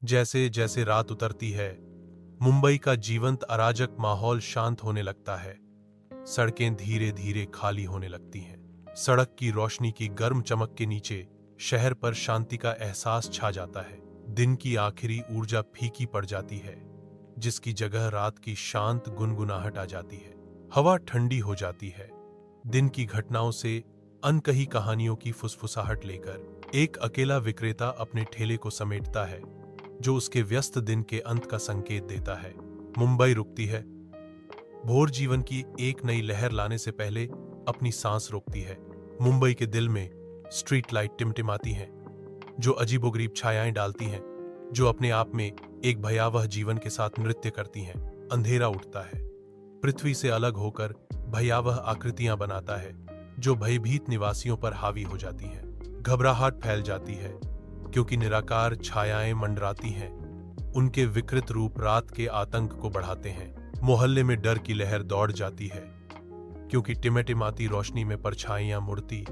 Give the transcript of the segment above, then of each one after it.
जैसे जैसे रात उतरती है, मुंबई का जीवंत अराजक माहौल शांत होने लगता है। सड़कें धीरे धीरे खाली होने लगती हैं। सड़क की रोशनी की गर्म चमक के नीचे शहर पर शांति का एहसास छा जाता है। दिन की आखिरी ऊर्जा फीकी पड़ जाती है, जिसकी जगह रात की शांत गुनगुनाहट आ जाती है। हवा ठंडी हो जाती है। दिन की घटनाओं से अनकही कहानियों की फुसफुसाहट लेकर एक अकेला विक्रेता अपने ठेले को समेटता है, जो उसके व्यस्त दिन के अंत का संकेत देता है। मुंबई रुकती है। भोर जीवन की एक नई लहर लाने से पहले अपनी सांस रोकती है। मुंबई के दिल में स्ट्रीट लाइट टिमटिमाती हैं, जो अजीबोगरीब छायाएं डालती हैं, जो अपने आप में एक भयावह जीवन के साथ नृत्य करती हैं। अंधेरा उठता है, पृथ्वी से अलग होकर भयावह आकृतियां बनाता है, जो भयभीत निवासियों पर हावी हो जाती हैं। घबराहट फैल जाती है, क्योंकि निराकार छायाएं मंडराती हैं। उनके विकृत रूप रात के आतंक को बढ़ाते हैं। मोहल्ले में डर की लहर दौड़ जाती है, क्योंकि टिमटिमाती रोशनी में परछाइयां मुड़ती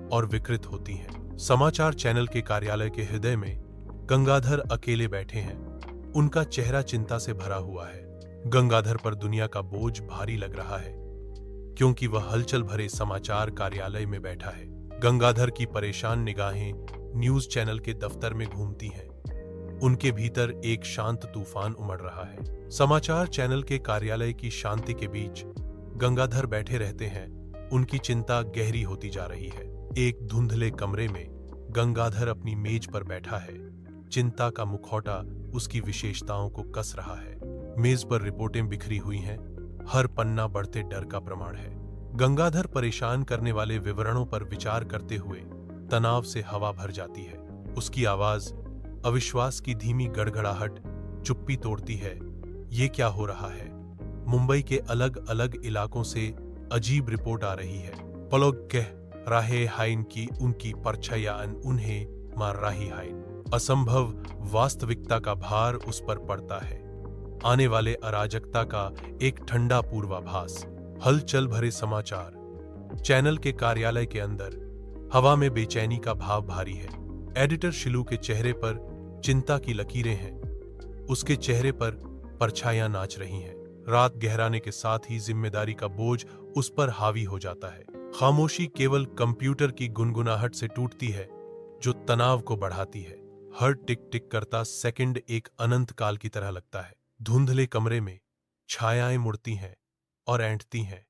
और विकृत होती हैं। समाचार चैनल के कार्यालय के हृदय में गंगाधर अकेले बैठे हैं। उनका चेहरा चिंता से भरा हुआ है। गंगाधर पर दुनिया का बोझ भारी लग रहा है, क्योंकि वह हलचल भरे समाचार कार्यालय में बैठा है। गंगाधर की परेशान निगाहें न्यूज चैनल के दफ्तर में घूमती हैं। उनके भीतर एक शांत तूफान उमड़ रहा है। समाचार चैनल के कार्यालय की शांति के बीच गंगाधर बैठे रहते हैं। उनकी चिंता गहरी होती जा रही है। एक धुंधले कमरे में गंगाधर अपनी मेज पर बैठा है। चिंता का मुखौटा उसकी विशेषताओं को कस रहा है। मेज पर रिपोर्टें बिखरी हुई हैं। हर पन्ना बढ़ते डर का प्रमाण है। गंगाधर परेशान करने वाले विवरणों पर विचार करते हुए तनाव से हवा भर जाती है। उसकी आवाज, अविश्वास की धीमी गड़गड़ाहट, चुप्पी तोड़ती है। ये क्या हो रहा है? मुंबई के अलग अलग इलाकों से अजीब रिपोर्ट आ रही है। पलोग कह राहे हाइन की उनकी परछायां उन्हें मार रही हाइन। असंभव वास्तविकता का भार उस पर पड़ता है। आने वाले अराजकता का एक ठंडा पूर्वाभास। हलचल भरे समाचार चैनल के कार्यालय के अंदर हवा में बेचैनी का भाव भारी है। एडिटर शिलू के चेहरे पर चिंता की लकीरें हैं। उसके चेहरे पर परछाइयां नाच रही हैं। रात गहराने के साथ ही जिम्मेदारी का बोझ उस पर हावी हो जाता है। खामोशी केवल कंप्यूटर की गुनगुनाहट से टूटती है, जो तनाव को बढ़ाती है। हर टिक टिक करता सेकंड एक अनंत काल की तरह लगता है। धुंधले कमरे में छायाएं मुड़ती हैं और ऐंठती हैं,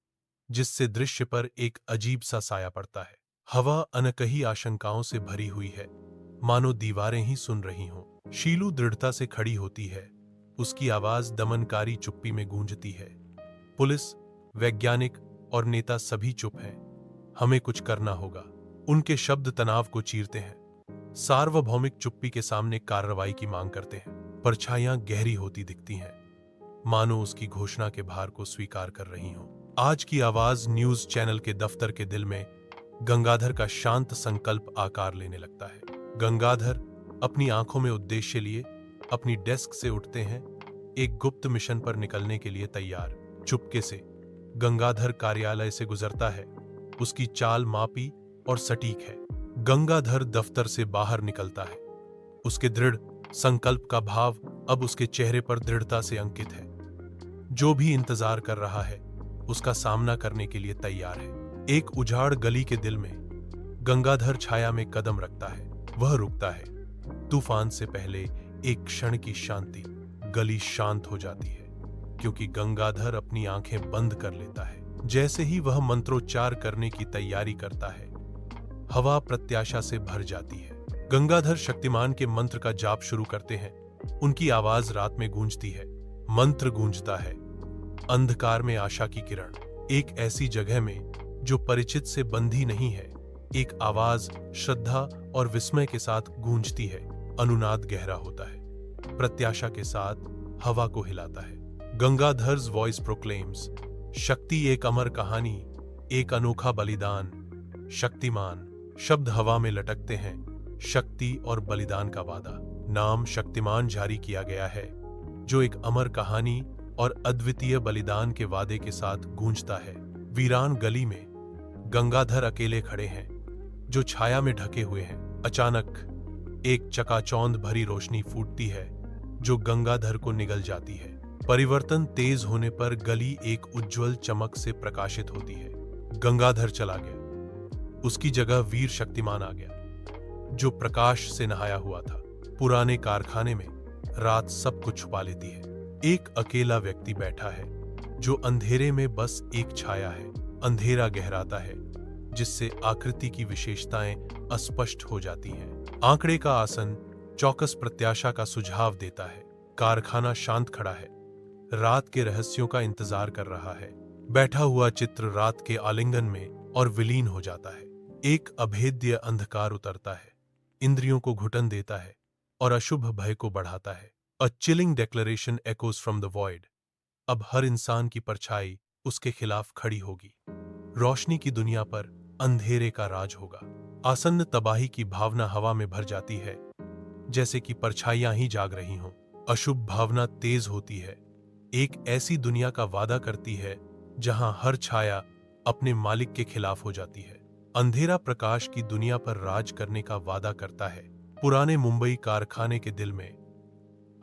जिससे दृश्य पर एक अजीब सा साया पड़ता है। हवा अनकही आशंकाओं से भरी हुई है, मानो दीवारें ही सुन रही हों। शीलू दृढ़ता से खड़ी होती है। उसकी आवाज दमनकारी चुप्पी में गूंजती है। पुलिस, वैज्ञानिक और नेता सभी चुप हैं। हमें कुछ करना होगा। उनके शब्द तनाव को चीरते हैं। सार्वभौमिक चुप्पी के सामने कार्रवाई की मांग करते हैं। परछाइयां गहरी होती दिखती हैं, मानो उसकी घोषणा के भार को स्वीकार कर रही हों। आज की आवाज न्यूज चैनल के दफ्तर के दिल में गंगाधर का शांत संकल्प आकार लेने लगता है। गंगाधर अपनी आंखों में उद्देश्य लिए अपनी डेस्क से उठते हैं, एक गुप्त मिशन पर निकलने के लिए तैयार। चुपके से गंगाधर कार्यालय से गुजरता है। उसकी चाल मापी और सटीक है। गंगाधर दफ्तर से बाहर निकलता है। उसके दृढ़ संकल्प का भाव अब उसके चेहरे पर दृढ़ता से अंकित है। जो भी इंतजार कर रहा है, उसका सामना करने के लिए तैयार है। एक उजाड़ गली के दिल में गंगाधर छाया में कदम रखता है। वह रुकता है। तूफान से पहले एक क्षण की शांति। गली शांत हो जाती है, क्योंकि गंगाधर अपनी आंखें बंद कर लेता है। जैसे ही वह मंत्रोच्चार करने की तैयारी करता है, हवा प्रत्याशा से भर जाती है। गंगाधर शक्तिमान के मंत्र का जाप शुरू करते हैं। उनकी आवाज रात में गूंजती है। मंत्र गूंजता है, अंधकार में आशा की किरण। एक ऐसी जगह में जो परिचित से बंधी नहीं है, एक आवाज श्रद्धा और विस्मय के साथ गूंजती है। अनुनाद गहरा होता है, प्रत्याशा के साथ हवा को हिलाता है। गंगाधर्स वॉइस प्रोक्लेम्स, शक्ति एक अमर कहानी, एक अनोखा बलिदान। शक्तिमान शब्द हवा में लटकते हैं। शक्ति और बलिदान का वादा। नाम शक्तिमान जारी किया गया है, जो एक अमर कहानी और अद्वितीय बलिदान के वादे के साथ गूंजता है। वीरान गली में गंगाधर अकेले खड़े हैं, जो छाया में ढके हुए हैं। अचानक एक चकाचौंध भरी रोशनी फूटती है। जो गंगाधर को निगल जाती है। परिवर्तन तेज होने पर गली एक उज्जवल चमक से प्रकाशित होती है। गंगाधर चला गया, उसकी जगह वीर शक्तिमान आ गया, जो प्रकाश से नहाया हुआ था। पुराने कारखाने में रात सब कुछ छुपा लेती है। एक अकेला व्यक्ति बैठा है, जो अंधेरे में बस एक छाया है। अंधेरा गहराता है, जिससे आकृति की विशेषताएं अस्पष्ट हो जाती हैं। आंकड़े का आसन चौकस प्रत्याशा का सुझाव देता है। कारखाना शांत खड़ा है, रात के रहस्यों का इंतजार कर रहा है। बैठा हुआ चित्र रात के आलिंगन में और विलीन हो जाता है। एक अभेद्य अंधकार उतरता है, इंद्रियों को घुटन देता है और अशुभ भय को बढ़ाता है। अ chilling declaration echoes from the void. अब हर इंसान की परछाई उसके खिलाफ खड़ी होगी। रोशनी की दुनिया पर अंधेरे का राज होगा। आसन्न तबाही की भावना हवा में भर जाती है, जैसे कि परछाइयां ही जाग रही हों। अशुभ भावना तेज होती है, एक ऐसी दुनिया का वादा करती है जहां हर छाया अपने मालिक के खिलाफ हो जाती है। अंधेरा प्रकाश की दुनिया पर राज करने का वादा करता है। पुराने मुंबई कारखाने के दिल में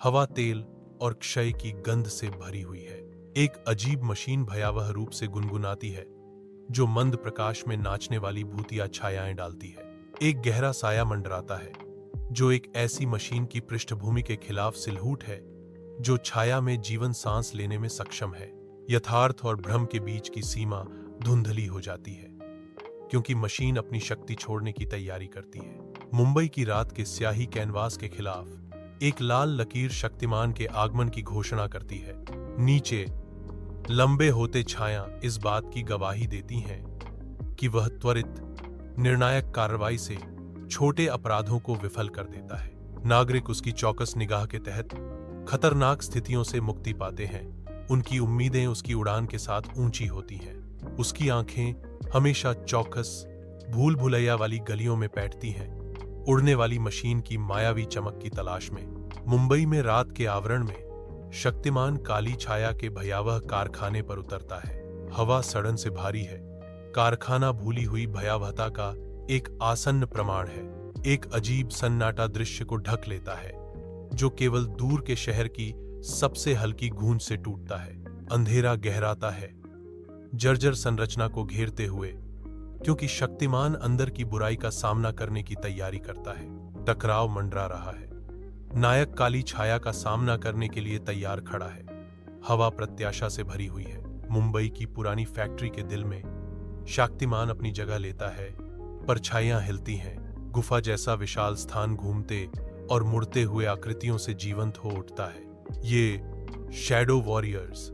हवा तेल और क्षय की गंध से भरी हुई है। एक अजीब मशीन भयावह रूप से गुनगुनाती है, जो मंद प्रकाश में नाचने वाली भूतिया छायाएं डालती है। एक गहरा साया मंडराता है, जो एक ऐसी मशीन की पृष्ठभूमि के खिलाफ सिलहूट है, जो छाया में जीवन सांस लेने में सक्षम है। यथार्थ और भ्रम के बीच की सीमा धुंधली हो जाती है, क्योंकि मशीन अपनी शक्ति छोड़ने की तैयारी करती है। मुंबई की रात के स्याही कैनवास के खिलाफ एक लाल लकीर शक्तिमान के आगमन की घोषणा करती है। नीचे लंबे होते छाया इस बात की गवाही देती हैं कि वह त्वरित निर्णायक कार्रवाई से छोटे अपराधों को विफल कर देता है। नागरिक उसकी चौकस निगाह के तहत खतरनाक स्थितियों से मुक्ति पाते हैं। उनकी उम्मीदें उसकी उड़ान के साथ ऊंची होती हैं। उसकी आंखें हमेशा चौकस भूल भुलैया वाली गलियों में बैठती हैं, उड़ने वाली मशीन की मायावी चमक की तलाश में। मुंबई में रात के आवरण में शक्तिमान काली छाया के भयावह कारखाने पर उतरता है। हवा सड़न से भारी है। कारखाना भूली हुई भयावहता का एक आसन्न प्रमाण है। एक अजीब सन्नाटा दृश्य को ढक लेता है, जो केवल दूर के शहर की सबसे हल्की गूंज से टूटता है। अंधेरा गहराता है, जर्जर संरचना को घेरते हुए, क्योंकि शक्तिमान अंदर की बुराई का सामना करने की तैयारी करता है। टकराव मंडरा रहा है। नायक काली छाया का सामना करने के लिए तैयार खड़ा है। हवा प्रत्याशा से भरी हुई है। मुंबई की पुरानी फैक्ट्री के दिल में शक्तिमान अपनी जगह लेता है। परछाइयां हिलती हैं। गुफा जैसा विशाल स्थान घूमते और मुड़ते हुए आकृतियों से जीवंत हो उठता है। ये शैडो वॉरियर्स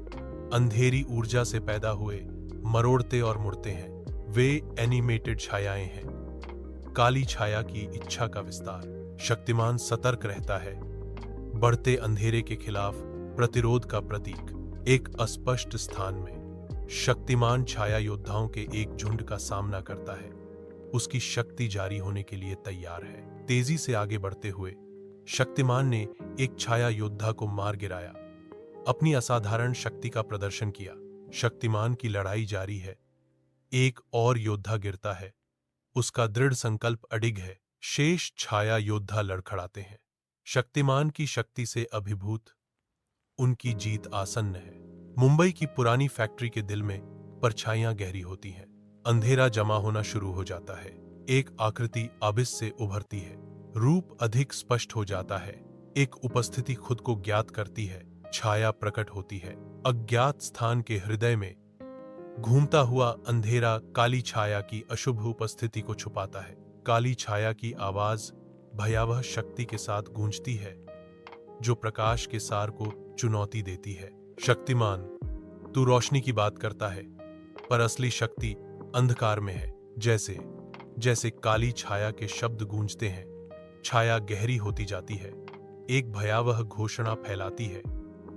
अंधेरी ऊर्जा से पैदा हुए मरोड़ते और मुड़ते हैं। वे एनिमेटेड छायाएं हैं, काली छाया की इच्छा का विस्तार। शक्तिमान सतर्क रहता है, बढ़ते अंधेरे के खिलाफ प्रतिरोध का प्रतीक। एक अस्पष्ट स्थान में शक्तिमान छाया योद्धाओं के एक झुंड का सामना करता है। उसकी शक्ति जारी होने के लिए तैयार है। तेजी से आगे बढ़ते हुए शक्तिमान ने एक छाया योद्धा को मार गिराया, अपनी असाधारण शक्ति का प्रदर्शन किया। शक्तिमान की लड़ाई जारी है। एक और योद्धा गिरता है। उसका दृढ़ संकल्प अडिग है। शेष छाया योद्धा लड़खड़ाते हैं। शक्तिमान की शक्ति से अभिभूत उनकी जीत आसन्न है। मुंबई की पुरानी फैक्ट्री के दिल में परछाइयां गहरी होती हैं। अंधेरा जमा होना शुरू हो जाता है। एक आकृति अबिस से उभरती है। रूप अधिक स्पष्ट हो जाता है। एक उपस्थिति खुद को ज्ञात करती है। छाया प्रकट होती है। अज्ञात स्थान के हृदय में घूमता हुआ अंधेरा काली छाया की अशुभ उपस्थिति को छुपाता है। काली छाया की आवाज भयावह शक्ति के साथ गूंजती है, जो प्रकाश के सार को चुनौती देती है। शक्तिमान, तू रोशनी की बात करता है, पर असली शक्ति अंधकार में है। जैसे जैसे काली छाया के शब्द गूंजते हैं, छाया गहरी होती जाती है। एक भयावह घोषणा फैलाती है,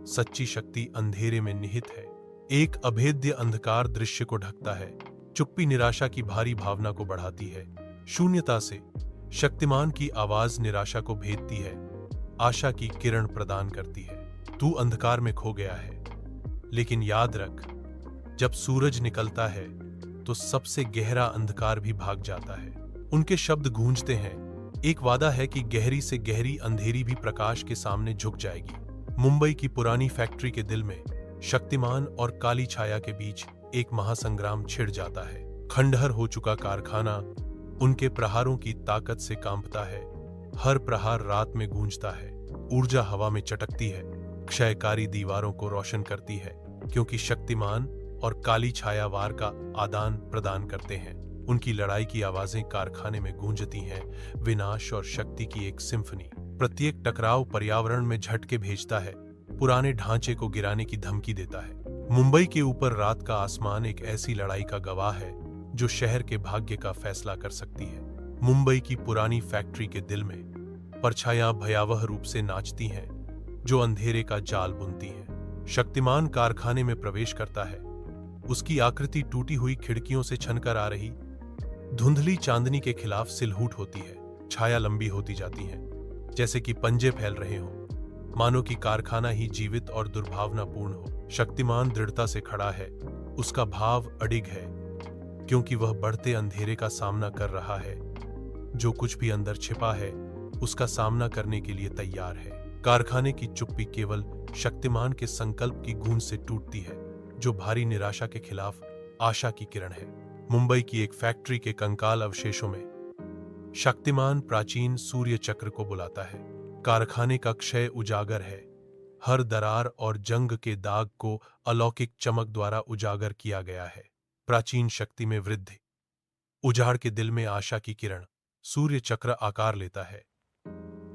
सच्ची शक्ति अंधेरे में निहित है। एक अभेद्य अंधकार दृश्य को ढकता है। चुप्पी निराशा की भारी भावना को बढ़ाती है। शून्यता से शक्तिमान की आवाज निराशा को भेदती है, आशा की किरण प्रदान करती है। तू अंधकार में खो गया है, लेकिन याद रख, जब सूरज निकलता है तो सबसे गहरा अंधकार भी भाग जाता है। उनके शब्द गूंजते हैं। एक वादा है कि गहरी से गहरी अंधेरी भी प्रकाश के सामने झुक जाएगी। मुंबई की पुरानी फैक्ट्री के दिल में शक्तिमान और काली छाया के बीच एक महासंग्राम छिड़ जाता है। खंडहर हो चुका कारखाना उनके प्रहारों की ताकत से कांपता है। हर प्रहार रात में गूंजता है, ऊर्जा हवा में चटकती है, क्षयकारी दीवारों को रोशन करती है, क्योंकि शक्तिमान और काली छाया वार का आदान प्रदान करते हैं। उनकी लड़ाई की आवाजें कारखाने में गूंजती हैं, विनाश और शक्ति की एक सिम्फनी। प्रत्येक टकराव पर्यावरण में झटके भेजता है, पुराने ढांचे को गिराने की धमकी देता है। मुंबई के ऊपर रात का आसमान एक ऐसी लड़ाई का गवाह है जो शहर के भाग्य का फैसला कर सकती है। मुंबई की पुरानी फैक्ट्री के दिल में परछायां भयावह रूप से नाचती हैं, जो अंधेरे का जाल बुनती हैं। शक्तिमान कारखाने में प्रवेश करता है। उसकी आकृति टूटी हुई खिड़कियों से छनकर आ रही धुंधली चांदनी के खिलाफ सिलहूट होती है। छाया लंबी होती जाती है, जैसे कि पंजे फैल रहे हों, मानो कि कारखाना ही जीवित और दुर्भावनापूर्ण हो। शक्तिमान दृढ़ता से खड़ा है। उसका भाव अडिग है, क्योंकि वह बढ़ते अंधेरे का सामना कर रहा है। जो कुछ भी अंदर छिपा है, उसका सामना करने के लिए तैयार है। कारखाने की चुप्पी केवल शक्तिमान के संकल्प की गूंज से टूटती है, जो भारी निराशा के खिलाफ आशा की किरण है। मुंबई की एक फैक्ट्री के कंकाल अवशेषों में शक्तिमान प्राचीन सूर्य चक्र को बुलाता है। कारखाने का क्षय उजागर है। हर दरार और जंग के दाग को अलौकिक चमक द्वारा उजागर किया गया है। प्राचीन शक्ति में वृद्धि, उजाड़ के दिल में आशा की किरण। सूर्य चक्र आकार लेता है,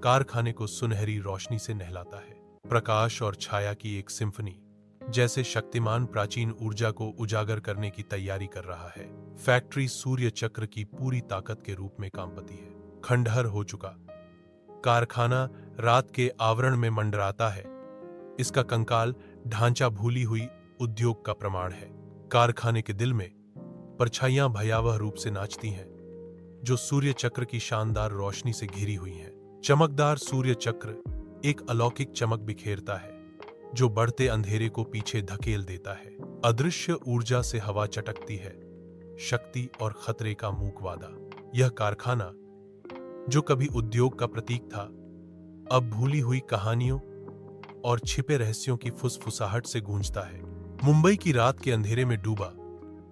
कारखाने को सुनहरी रोशनी से नहलाता है। प्रकाश और छाया की एक सिम्फनी, जैसे शक्तिमान प्राचीन ऊर्जा को उजागर करने की तैयारी कर रहा है। फैक्ट्री सूर्य चक्र की पूरी ताकत के रूप में कांपती है। खंडहर हो चुका कारखाना रात के आवरण में मंडराता है। इसका कंकाल ढांचा भूली हुई उद्योग का प्रमाण है। कारखाने के दिल में परछाइयां भयावह रूप से नाचती हैं, जो सूर्य चक्र की शानदार रोशनी से घिरी हुई हैं। चमकदार सूर्य चक्र एक अलौकिक चमक बिखेरता है, जो बढ़ते अंधेरे को पीछे धकेल देता है। अदृश्य ऊर्जा से हवा चटकती है, शक्ति और खतरे का मूक वादा। यह कारखाना, जो कभी उद्योग का प्रतीक था, अब भूली हुई कहानियों और छिपे रहस्यों की फुसफुसाहट से गूंजता है। मुंबई की रात के अंधेरे में डूबा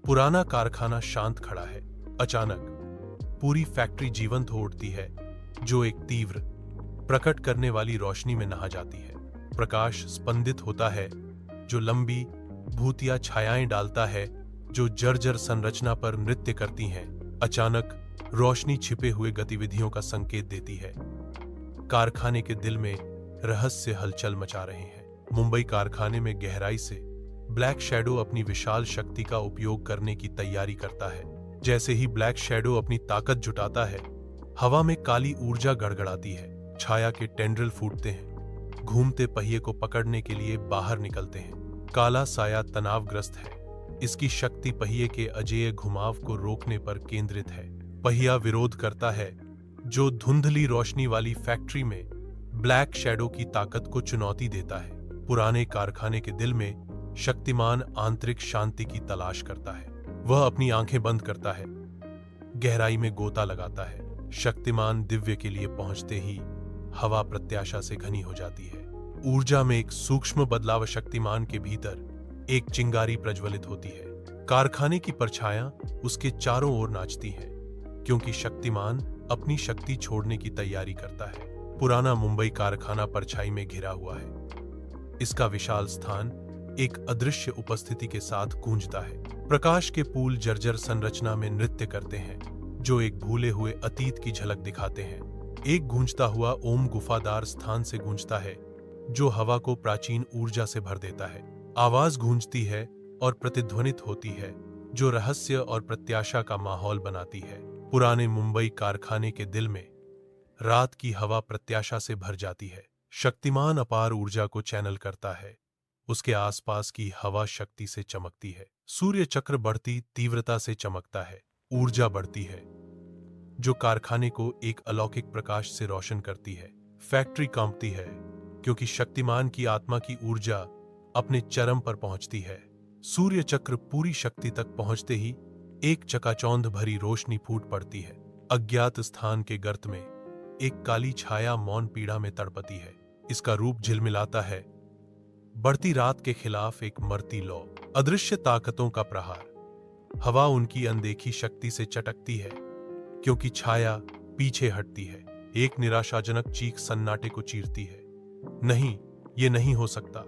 पुराना कारखाना शांत खड़ा है। अचानक पूरी फैक्ट्री जीवंत हो उठती है, जो एक तीव्र, प्रकट करने वाली रोशनी में नहा जाती है। प्रकाश स्पंदित होता है, जो लंबी भूतिया छायाएं डालता है, जो जर्जर संरचना पर नृत्य करती हैं। अचानक रोशनी छिपे हुए गतिविधियों का संकेत देती है। कारखाने के दिल में रहस्य हलचल मचा रहे हैं। मुंबई कारखाने में गहराई से ब्लैक शैडो अपनी विशाल शक्ति का उपयोग करने की तैयारी करता है। जैसे ही ब्लैक शैडो अपनी ताकत जुटाता है, हवा में काली ऊर्जा गड़गड़ाती है। छाया के टेंड्रिल फूटते हैं, घूमते पहिए को पकड़ने के लिए बाहर निकलते हैं। काला साया तनावग्रस्त है। इसकी शक्ति पहिए के अजेय घुमाव को रोकने पर केंद्रित है। पहिया विरोध करता है, जो धुंधली रोशनी वाली फैक्ट्री में ब्लैक शैडो की ताकत को चुनौती देता है। पुराने कारखाने के दिल में शक्तिमान आंतरिक शांति की तलाश करता है। वह अपनी आंखें बंद करता है, गहराई में गोता लगाता है। शक्तिमान दिव्य के लिए पहुंचते ही हवा प्रत्याशा से घनी हो जाती है। ऊर्जा में एक सूक्ष्म बदलाव। शक्तिमान के भीतर एक चिंगारी प्रज्वलित होती है। कारखाने की परछायां उसके चारों ओर नाचती हैं, क्योंकि शक्तिमान अपनी शक्ति छोड़ने की तैयारी करता है। पुराना मुंबई कारखाना परछाई में घिरा हुआ है। इसका विशाल स्थान एक अदृश्य उपस्थिति के साथ गूंजता है। प्रकाश के पूल जर्जर संरचना में नृत्य करते हैं, जो एक भूले हुए अतीत की झलक दिखाते हैं। एक गूंजता हुआ ओम गुफादार स्थान से गूंजता है, जो हवा को प्राचीन ऊर्जा से भर देता है। आवाज गूंजती है और प्रतिध्वनित होती है, जो रहस्य और प्रत्याशा का माहौल बनाती है। पुराने मुंबई कारखाने के दिल में रात की हवा प्रत्याशा से भर जाती है। शक्तिमान अपार ऊर्जा को चैनल करता है। उसके आसपास की हवा शक्ति से चमकती है। सूर्य चक्र बढ़ती तीव्रता से चमकता है। ऊर्जा बढ़ती है, जो कारखाने को एक अलौकिक प्रकाश से रोशन करती है। फैक्ट्री कांपती है, क्योंकि शक्तिमान की आत्मा की ऊर्जा अपने चरम पर पहुंचती है। सूर्य चक्र पूरी शक्ति तक पहुंचते ही एक चकाचौंध भरी रोशनी फूट पड़ती है। अज्ञात स्थान के गर्त में एक काली छाया मौन पीड़ा में तड़पती है। इसका रूप झिलमिलाता है, बढ़ती रात के खिलाफ एक मरती लौ, अदृश्य ताकतों का प्रहार। हवा उनकी अनदेखी शक्ति से चटकती है, क्योंकि छाया पीछे हटती है। एक निराशाजनक चीख सन्नाटे को चीरती है। नहीं, ये नहीं हो सकता।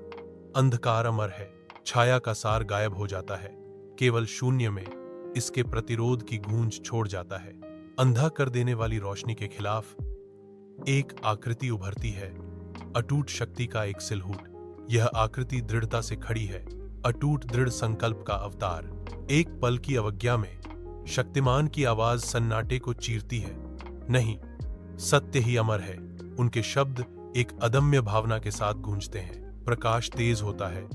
अंधकार अमर है। छाया का सार गायब हो जाता है। केवल शून्य में इसके प्रतिरोध की गूंज छोड़ जाता है। अंधा कर देने वाली रोशनी के खिलाफ एक आकृति उभरती है, अटूट शक्ति का एक सिलहूट। यह आकृति दृढ़ता से खड़ी है, अटूट दृढ़ संकल्प का अवतार। एक पल की अवज्ञा में शक्तिमान की आवाज सन्नाटे को चीरती है। नहीं, सत्य ही अमर है। उनके शब्द एक अदम्य भावना के साथ गूंजते हैं। प्रकाश तेज होता है,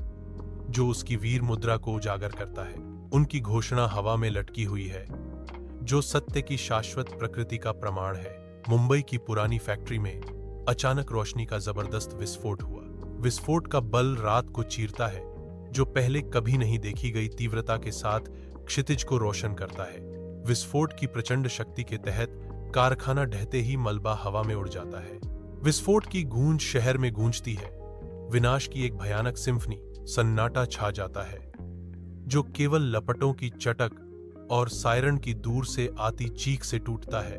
जो उसकी वीर मुद्रा को उजागर करता है। उनकी घोषणा हवा में लटकी हुई है, जो सत्य की शाश्वत प्रकृति का प्रमाण है। मुंबई की पुरानी फैक्ट्री में अचानक रोशनी का जबरदस्त विस्फोट हुआ। विस्फोट का बल रात को चीरता है, जो पहले कभी नहीं देखी गई तीव्रता के साथ क्षितिज को रोशन करता है। विस्फोट की प्रचंड शक्ति के तहत कारखाना ढहते ही मलबा हवा में उड़ जाता है। विस्फोट की गूंज शहर में गूंजती है। विनाश की एक भयानक सिम्फनी। सन्नाटा छा जाता है, जो केवल लपटों की चटक और सायरन की दूर से आती चीख से टूटता है,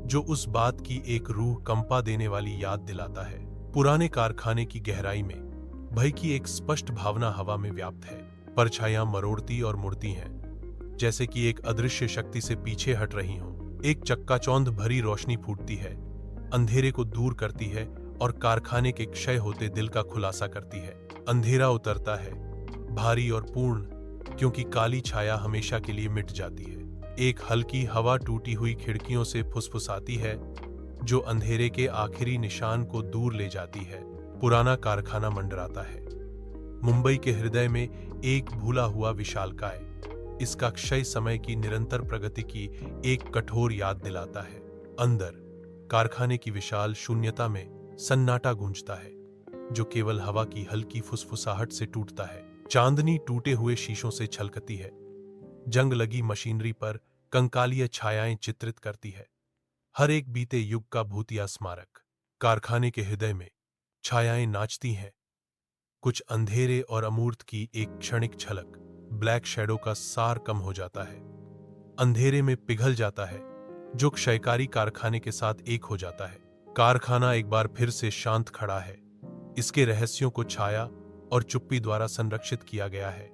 जो उस बात की एक रूह कंपा देने वाली याद दिलाता है। पुराने कारखाने की गहराई में भय की एक स्पष्ट भावना हवा में व्याप्त है। परछाइयां मरोड़ती और मुड़ती हैं, जैसे कि एक अदृश्य शक्ति से पीछे हट रही हों। एक चक्काचौंध भरी रोशनी फूटती है, अंधेरे को दूर करती है और कारखाने के क्षय होते दिल का खुलासा करती है। अंधेरा उतरता है, भारी और पूर्ण, क्योंकि काली छाया हमेशा के लिए मिट जाती है। एक हल्की हवा टूटी हुई खिड़कियों से फुसफुसाती है, जो अंधेरे के आखिरी निशान को दूर ले जाती है। पुराना कारखाना मंडराता है। मुंबई के हृदय में एक भूला हुआ विशालकाय इसका क्षय समय की निरंतर प्रगति की एक कठोर याद दिलाता है। अंदर कारखाने की विशाल शून्यता में सन्नाटा गूंजता है, जो केवल हवा की हल्की फुसफुसाहट से टूटता है। चांदनी टूटे हुए शीशों से छलकती है, जंग लगी मशीनरी पर कंकालीय छायाएं चित्रित करती है। हर एक बीते युग का भूतिया स्मारक। कारखाने के हृदय में छायाएं नाचती हैं, कुछ अंधेरे और अमूर्त की एक क्षणिक झलक। ब्लैक शैडो का सार कम हो जाता है, अंधेरे में पिघल जाता है, जो क्षयकारी कारखाने के साथ एक हो जाता है। कारखाना एक बार फिर से शांत खड़ा है। इसके रहस्यों को छाया और चुप्पी द्वारा संरक्षित किया गया है,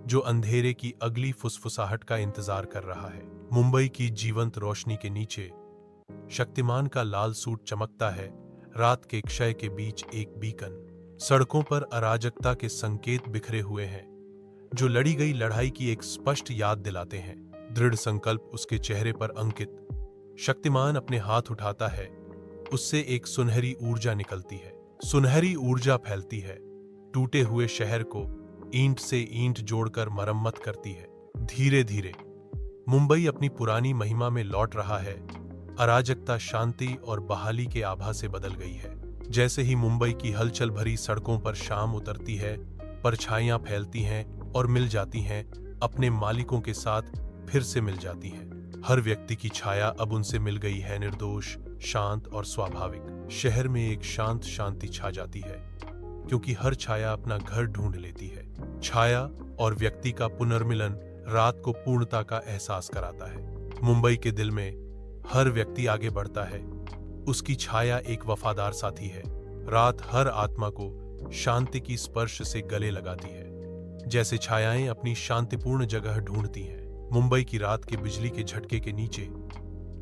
जो अंधेरे की अगली फुसफुसाहट का इंतजार कर रहा है। मुंबई की जीवंत रोशनी के नीचे शक्तिमान का लाल सूट चमकता है। रात के क्षय के बीच एक बीकन। सड़कों पर अराजकता के संकेत बिखरे हुए हैं, जो लड़ी गई लड़ाई की एक स्पष्ट याद दिलाते हैं। दृढ़ संकल्प उसके चेहरे पर अंकित। शक्तिमान अपने हाथ उठाता है, उससे एक सुनहरी ऊर्जा निकलती है। सुनहरी ऊर्जा फैलती है, टूटे हुए शहर को ईंट से ईंट जोड़कर मरम्मत करती है। धीरे धीरे मुंबई अपनी पुरानी महिमा में लौट रहा है। अराजकता शांति और बहाली के आभा से बदल गई है। जैसे ही मुंबई की हलचल भरी सड़कों पर शाम उतरती है, परछाइयां फैलती हैं और मिल जाती हैं, अपने मालिकों के साथ फिर से मिल जाती हैं। हर व्यक्ति की छाया अब उनसे मिल गई है, निर्दोष, शांत और स्वाभाविक। शहर में एक शांत शांति छा जाती है, क्योंकि हर छाया अपना घर ढूंढ लेती है। छाया और व्यक्ति का पुनर्मिलन रात को पूर्णता का एहसास कराता है। मुंबई के दिल में हर व्यक्ति आगे बढ़ता है, उसकी छाया एक वफादार साथी है। रात हर आत्मा को शांति की स्पर्श से गले लगाती है, जैसे छायाएं अपनी शांतिपूर्ण जगह ढूंढती हैं। मुंबई की रात के बिजली के झटके के नीचे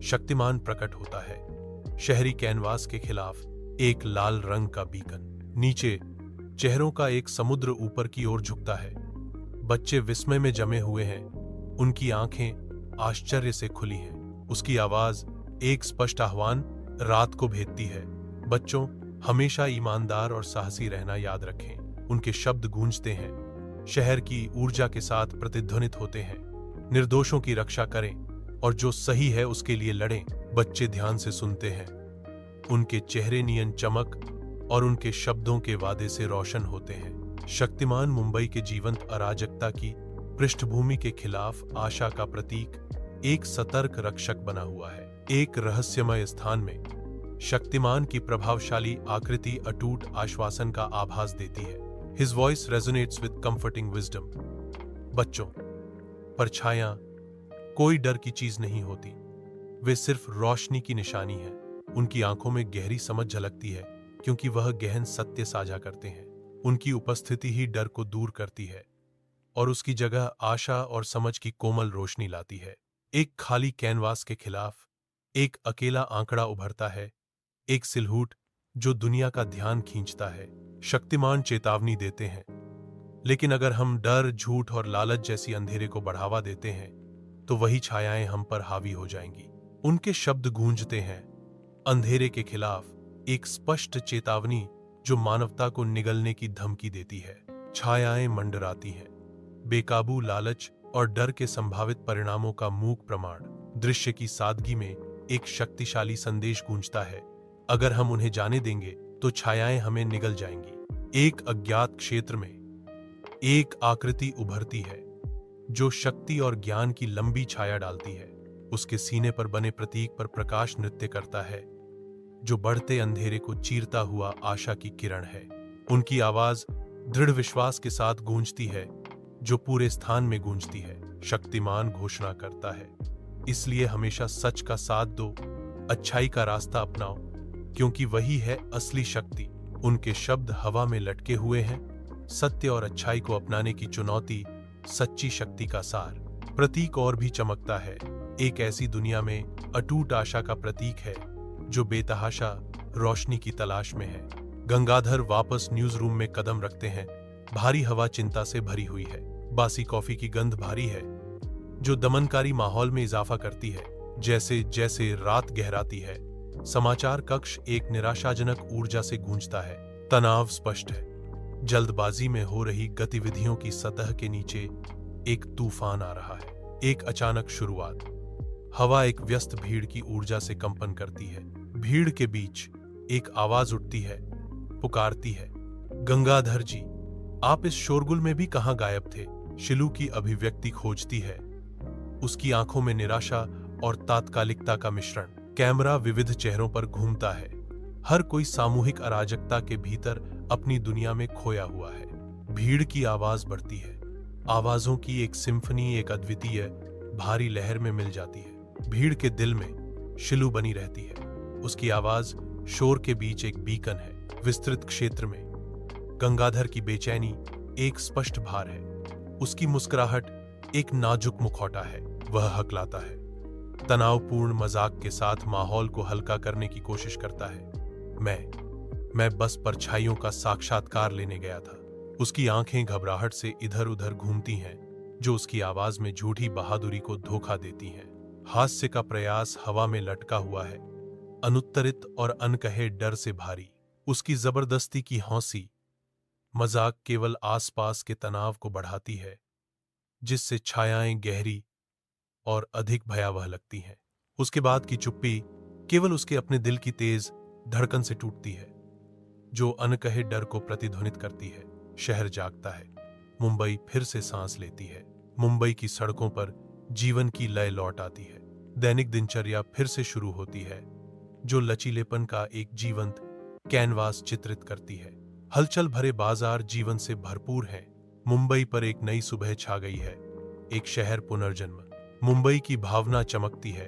शक्तिमान प्रकट होता है, शहरी कैनवास के खिलाफ एक लाल रंग का बीकन। नीचे चेहरों का एक समुद्र ऊपर की ओर झुकता है। बच्चे विस्मय में जमे हुए हैं, उनकी आंखें आश्चर्य से खुली हैं। उसकी आवाज एक स्पष्ट आह्वान रात को भेदती है। बच्चों, हमेशा ईमानदार और साहसी रहना याद रखें। उनके शब्द गूंजते हैं, शहर की ऊर्जा के साथ प्रतिध्वनित होते हैं। निर्दोषों की रक्षा करें और जो सही है उसके लिए लड़ें। बच्चे ध्यान से सुनते हैं, उनके चेहरे नियन चमक और उनके शब्दों के वादे से रोशन होते हैं। शक्तिमान मुंबई के जीवंत अराजकता की पृष्ठभूमि के खिलाफ आशा का प्रतीक, एक सतर्क रक्षक बना हुआ है। एक रहस्यमय स्थान में शक्तिमान की प्रभावशाली आकृति अटूट आश्वासन का आभास देती है। His voice resonates with comforting wisdom. बच्चों, परछायां कोई डर की चीज नहीं होती, वे सिर्फ रोशनी की निशानी है। उनकी आंखों में गहरी समझ झलकती है क्योंकि वह गहन सत्य साझा करते हैं। उनकी उपस्थिति ही डर को दूर करती है और उसकी जगह आशा और समझ की कोमल रोशनी लाती है। एक खाली कैनवास के खिलाफ एक अकेला आंकड़ा उभरता है, एक सिलहूट जो दुनिया का ध्यान खींचता है। शक्तिमान चेतावनी देते हैं, लेकिन अगर हम डर, झूठ और लालच जैसी अंधेरे को बढ़ावा देते हैं तो वही छायाएं हम पर हावी हो जाएंगी। उनके शब्द गूंजते हैं, अंधेरे के खिलाफ एक स्पष्ट चेतावनी जो मानवता को निगलने की धमकी देती है। छायाएं मंडराती हैं, बेकाबू लालच और डर के संभावित परिणामों का मूक प्रमाण। दृश्य की सादगी में एक शक्तिशाली संदेश गूंजता है, अगर हम उन्हें जाने देंगे तो छायाएं हमें निगल जाएंगी। एक अज्ञात क्षेत्र में एक आकृति उभरती है जो शक्ति और ज्ञान की लंबी छाया डालती है। उसके सीने पर बने प्रतीक पर प्रकाश नृत्य करता है जो बढ़ते अंधेरे को चीरता हुआ आशा की किरण है। उनकी आवाज दृढ़ विश्वास के साथ गूंजती है जो पूरे स्थान में गूंजती है। शक्तिमान घोषणा करता है, इसलिए हमेशा सच का साथ दो, अच्छाई का रास्ता अपनाओ, क्योंकि वही है असली शक्ति। उनके शब्द हवा में लटके हुए हैं, सत्य और अच्छाई को अपनाने की चुनौती, सच्ची शक्ति का सार। प्रतीक और भी चमकता है, एक ऐसी दुनिया में अटूट आशा का प्रतीक है जो बेतहाशा रोशनी की तलाश में है। गंगाधर वापस न्यूज रूम में कदम रखते हैं। भारी हवा चिंता से भरी हुई है, बासी कॉफी की गंध भारी है जो दमनकारी माहौल में इजाफा करती है। जैसे जैसे रात गहराती है, समाचार कक्ष एक निराशाजनक ऊर्जा से गूंजता है। तनाव स्पष्ट है, जल्दबाजी में हो रही गतिविधियों की सतह के नीचे एक तूफान आ रहा है। एक अचानक शुरुआत, हवा एक व्यस्त भीड़ की ऊर्जा से कंपन करती है। भीड़ के बीच एक आवाज उठती है, पुकारती है, गंगाधर जी, आप इस शोरगुल में भी कहां गायब थे? शिलू की अभिव्यक्ति खोजती है, उसकी आंखों में निराशा और तात्कालिकता का मिश्रण। कैमरा विविध चेहरों पर घूमता है, हर कोई सामूहिक अराजकता के भीतर अपनी दुनिया में खोया हुआ है। भीड़ की आवाज बढ़ती है, आवाजों की एक सिम्फनी एक अद्वितीय भारी लहर में मिल जाती है। भीड़ के दिल में शिलू बनी रहती है, उसकी आवाज शोर के बीच एक बीकन है। विस्तृत क्षेत्र में गंगाधर की बेचैनी एक स्पष्ट भार है, उसकी मुस्कुराहट एक नाजुक मुखौटा है। वह हकलाता है, तनावपूर्ण मजाक के साथ माहौल को हल्का करने की कोशिश करता है। मैं बस परछाइयों का साक्षात्कार लेने गया था। उसकी आंखें घबराहट से इधर उधर घूमती हैं, जो उसकी आवाज में झूठी बहादुरी को धोखा देती हैं। हास्य का प्रयास हवा में लटका हुआ है, अनुत्तरित और अनकहे डर से भारी। उसकी जबरदस्ती की हौंसी मजाक केवल आसपास के तनाव को बढ़ाती है, जिससे छायाएं गहरी और अधिक भयावह लगती हैं। उसके बाद की चुप्पी केवल उसके अपने दिल की तेज धड़कन से टूटती है, जो अनकहे डर को प्रतिध्वनित करती है। शहर जागता है, मुंबई फिर से सांस लेती है। मुंबई की सड़कों पर जीवन की लय लौट आती है। दैनिक दिनचर्या फिर से शुरू होती है, जो लचीलेपन का एक जीवंत कैनवास चित्रित करती है। हलचल भरे बाजार जीवन से भरपूर हैं। मुंबई पर एक नई सुबह छा गई है, एक शहर पुनर्जन्म। मुंबई की भावना चमकती है,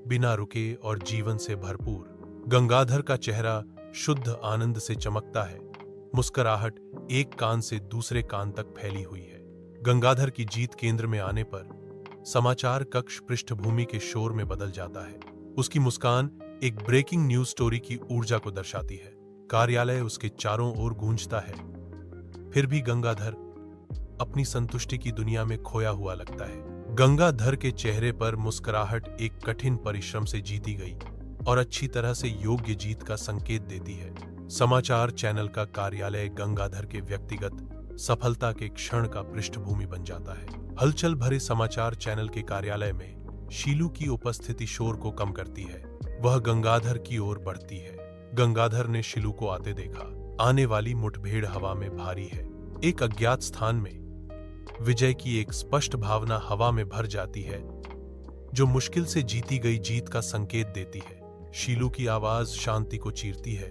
बिना रुके और जीवन से भरपूर। गंगाधर का चेहरा शुद्ध आनंद से चमकता है, मुस्कुराहट एक कान से दूसरे कान तक फैली हुई है। गंगाधर की जीत केंद्र में आने पर समाचार कक्ष पृष्ठभूमि के शोर में बदल जाता है। उसकी मुस्कान एक ब्रेकिंग न्यूज स्टोरी की ऊर्जा को दर्शाती है। कार्यालय उसके चारों ओर गूंजता है, फिर भी गंगाधर अपनी संतुष्टि की दुनिया में खोया हुआ लगता है। गंगाधर के चेहरे पर मुस्कुराहट एक कठिन परिश्रम से जीती गई और अच्छी तरह से योग्य जीत का संकेत देती है। समाचार चैनल का कार्यालय गंगाधर के व्यक्तिगत सफलता के क्षण का पृष्ठभूमि बन जाता है। हलचल भरे समाचार चैनल के कार्यालय में शीलू की उपस्थिति शोर को कम करती है। वह गंगाधर की ओर बढ़ती है। गंगाधर ने शीलू को आते देखा। आने वाली मुठभेड़ हवा में भारी है। एक अज्ञात स्थान में विजय की एक स्पष्ट भावना हवा में भर जाती है, जो मुश्किल से जीती गई जीत का संकेत देती है। शीलू की आवाज शांति को चीरती है,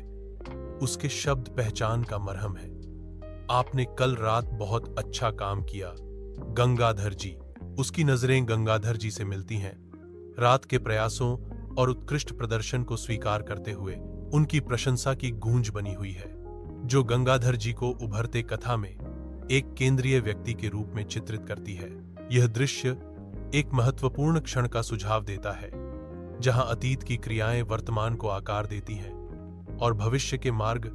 उसके शब्द पहचान का मरहम है। आपने कल रात बहुत अच्छा काम किया। गंगाधर जी। उसकी नजरें गंगाधर जी से मिलती हैं। रात के प्रयासों और उत्कृष्ट प्रदर्शन को स्वीकार करते हुए उनकी प्रशंसा की गूंज बनी हुई है, जो गंगाधर जी को उभरते कथा में एक केंद्रीय व्यक्ति के रूप में चित्रित करती है। यह दृश्य एक महत्वपूर्ण क्षण का सुझाव देता है, जहां अतीत की क्रियाएं वर्तमान को आकार देती हैं और भविष्य के मार्ग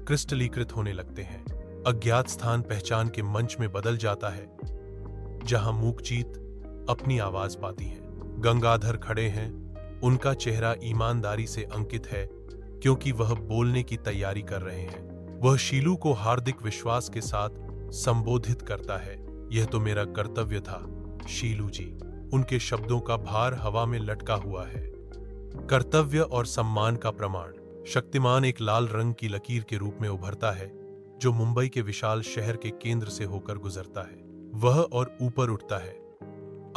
क्रिस्टलीकृत होने लगते हैं। अज्ञात स्थान पहचान के मंच में बदल जाता है, जहां मूकचीत अपनी आवाज पाती है। गंगाधर खड़े हैं, उनका चेहरा ईमानदारी से अंकित है, क्योंकि वह बोलने की तैयारी कर रहे हैं। वह शीलू को हार्दिक विश्वास के साथ संबोधित करता है। यह तो मेरा कर्तव्य था, शीलू जी। उनके शब्दों का भार हवा में लटका हुआ है। कर्तव्य और सम्मान का प्रमाण। शक्तिमान एक लाल रंग की लकीर के रूप में उभरता है, जो मुंबई के विशाल शहर के केंद्र से होकर गुजरता है। वह और ऊपर उठता है,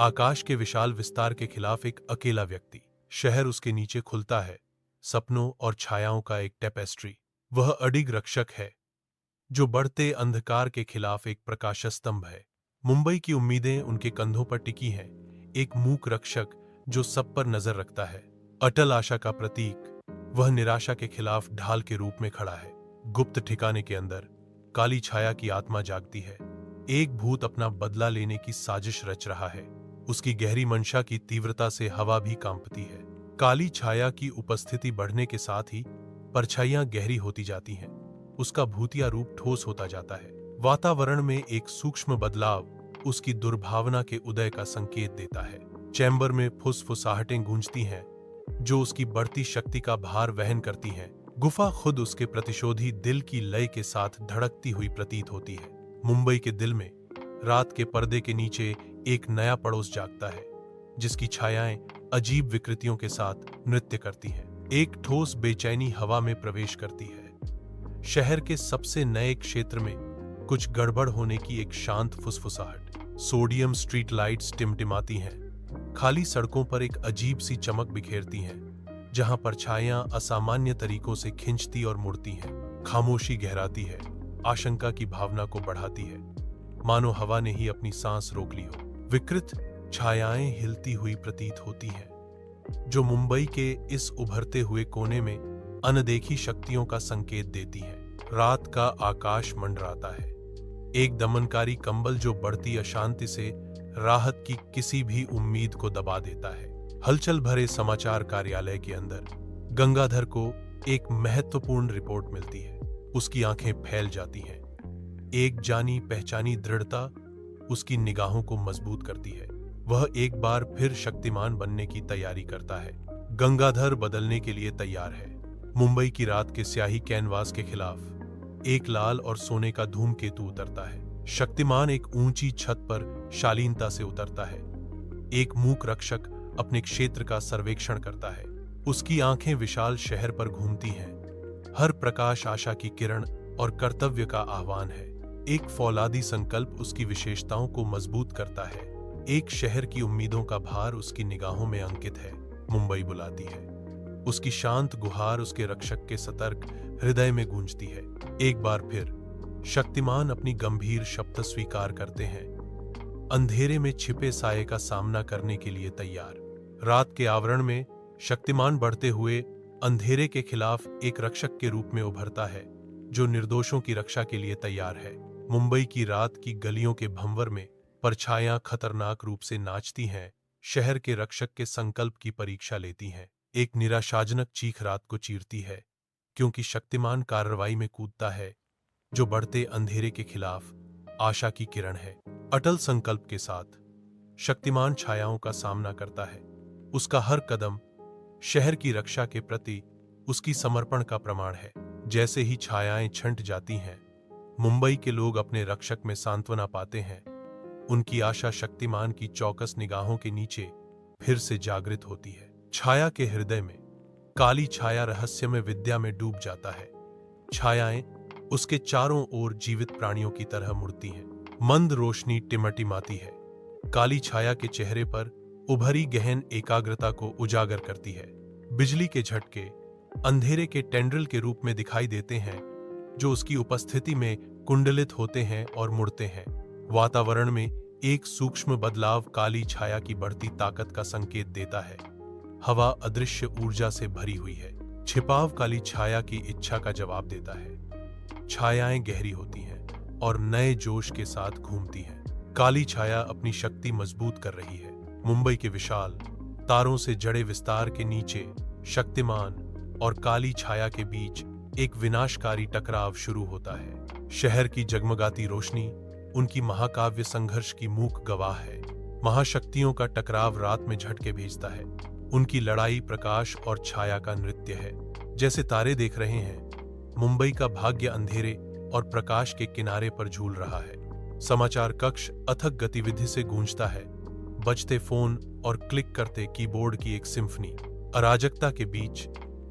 आकाश के विशाल विस्तार के खिलाफ एक अकेला व्यक्ति। शहर उसके नीचे खुलता है, सपनों और छायाओं का एक टेपेस्ट्री। वह अडिग रक्षक है, जो बढ़ते अंधकार के खिलाफ एक प्रकाश स्तंभ है। मुंबई की उम्मीदें उनके कंधों पर टिकी हैं, एक मूक रक्षक जो सब पर नजर रखता है। अटल आशा का प्रतीक, वह निराशा के खिलाफ ढाल के रूप में खड़ा है। गुप्त ठिकाने के अंदर काली छाया की आत्मा जागती है। एक भूत अपना बदला लेने की साजिश रच रहा है। उसकी गहरी मंशा की तीव्रता से हवा भी कांपती है। काली छाया की उपस्थिति बढ़ने के साथ ही परछाइयां गहरी होती जाती हैं। उसका भूतिया रूप ठोस होता जाता है। वातावरण में एक सूक्ष्म बदलाव उसकी दुर्भावना के उदय का संकेत देता है। चैम्बर में फुसफुसाहटें गूंजती हैं, जो उसकी बढ़ती शक्ति का भार वहन करती हैं। गुफा खुद उसके प्रतिशोधी दिल की लय के साथ धड़कती हुई प्रतीत होती है। मुंबई के दिल में रात के पर्दे के नीचे एक नया पड़ोस जागता है, जिसकी छायाएं अजीब विकृतियों के साथ नृत्य करती हैं। एक ठोस बेचैनी हवा में प्रवेश करती है। शहर के सबसे नए क्षेत्र में कुछ गड़बड़ होने की एक शांत फुसफुसाहट। सोडियम स्ट्रीट लाइट्स टिमटिमाती हैं, खाली सड़कों पर एक अजीब सी चमक बिखेरती हैं, जहां परछाइयां असामान्य तरीकों से खिंचती और मुड़ती हैं। खामोशी गहराती है, आशंका की भावना को बढ़ाती है, मानो हवा ने ही अपनी सांस रोक ली हो। विकृत छायाएं हिलती हुई प्रतीत होती हैं, जो मुंबई के इस उभरते हुए कोने में अनदेखी शक्तियों का संकेत देती हैं। रात का आकाश मंडराता है, एक दमनकारी कंबल जो बढ़ती अशांति से राहत की किसी भी उम्मीद को दबा देता है। हलचल भरे समाचार कार्यालय के अंदर गंगाधर को एक महत्वपूर्ण रिपोर्ट मिलती है। उसकी आंखें फैल जाती हैं। एक जानी पहचानी दृढ़ता उसकी निगाहों को मजबूत करती है। वह एक बार फिर शक्तिमान बनने की तैयारी करता है। गंगाधर बदलने के लिए तैयार है। मुंबई की रात के स्याही कैनवास के खिलाफ एक लाल और सोने का धूमकेतु उतरता है। शक्तिमान एक ऊंची छत पर शालीनता से उतरता है। एक मूक रक्षक अपने क्षेत्र का सर्वेक्षण करता है। उसकी आंखें विशाल शहर पर घूमती हैं। हर प्रकाश आशा की किरण और कर्तव्य का आह्वान है। एक फौलादी संकल्प उसकी विशेषताओं को मजबूत करता है। एक शहर की उम्मीदों का भार उसकी निगाहों में अंकित है। मुंबई बुलाती है। उसकी शांत गुहार उसके रक्षक के सतर्क हृदय में गूंजती है। एक बार फिर शक्तिमान अपनी गंभीर शपथ स्वीकार करते हैं, अंधेरे में छिपे साये का सामना करने के लिए तैयार। रात के आवरण में शक्तिमान बढ़ते हुए अंधेरे के खिलाफ एक रक्षक के रूप में उभरता है, जो निर्दोषों की रक्षा के लिए तैयार है। मुंबई की रात की गलियों के भंवर में परछाइयां खतरनाक रूप से नाचती हैं, शहर के रक्षक के संकल्प की परीक्षा लेती हैं। एक निराशाजनक चीख रात को चीरती है, क्योंकि शक्तिमान कार्रवाई में कूदता है, जो बढ़ते अंधेरे के खिलाफ आशा की किरण है। अटल संकल्प के साथ शक्तिमान छायाओं का सामना करता है। उसका हर कदम शहर की रक्षा के प्रति उसकी समर्पण का प्रमाण है। जैसे ही छायाएं छंट जाती हैं, मुंबई के लोग अपने रक्षक में सांत्वना पाते हैं। उनकी आशा शक्तिमान की चौकस निगाहों के नीचे फिर से जागृत होती है। छाया के हृदय में काली छाया रहस्यमय विद्या में डूब जाता है। छायाएं उसके चारों ओर जीवित प्राणियों की तरह मुड़ती हैं। मंद रोशनी टिमटिमाती है। काली छाया के चेहरे पर उभरी गहन एकाग्रता को उजागर करती है। बिजली के झटके अंधेरे के टेंड्रिल के रूप में दिखाई देते हैं, जो उसकी उपस्थिति में कुंडलित होते हैं और मुड़ते हैं। वातावरण में एक सूक्ष्म बदलाव काली छाया की बढ़ती ताकत का संकेत देता है। हवा अदृश्य ऊर्जा से भरी हुई है। छिपाव काली छाया की इच्छा का जवाब देता है। छायाएं गहरी होती हैं और नए जोश के साथ घूमती हैं। काली छाया अपनी शक्ति मजबूत कर रही है। मुंबई के विशाल तारों से जड़े विस्तार के नीचे शक्तिमान और काली छाया के बीच एक विनाशकारी टकराव शुरू होता है। शहर की जगमगाती रोशनी उनकी महाकाव्य संघर्ष की मूक गवाह है। महाशक्तियों का टकराव रात में झटके भेजता है। उनकी लड़ाई प्रकाश और छाया का नृत्य है। जैसे तारे देख रहे हैं, मुंबई का भाग्य अंधेरे और प्रकाश के किनारे पर झूल रहा है। समाचार कक्ष अथक गतिविधि से गूंजता है। बजते फोन और क्लिक करते कीबोर्ड की एक सिम्फनी। अराजकता के बीच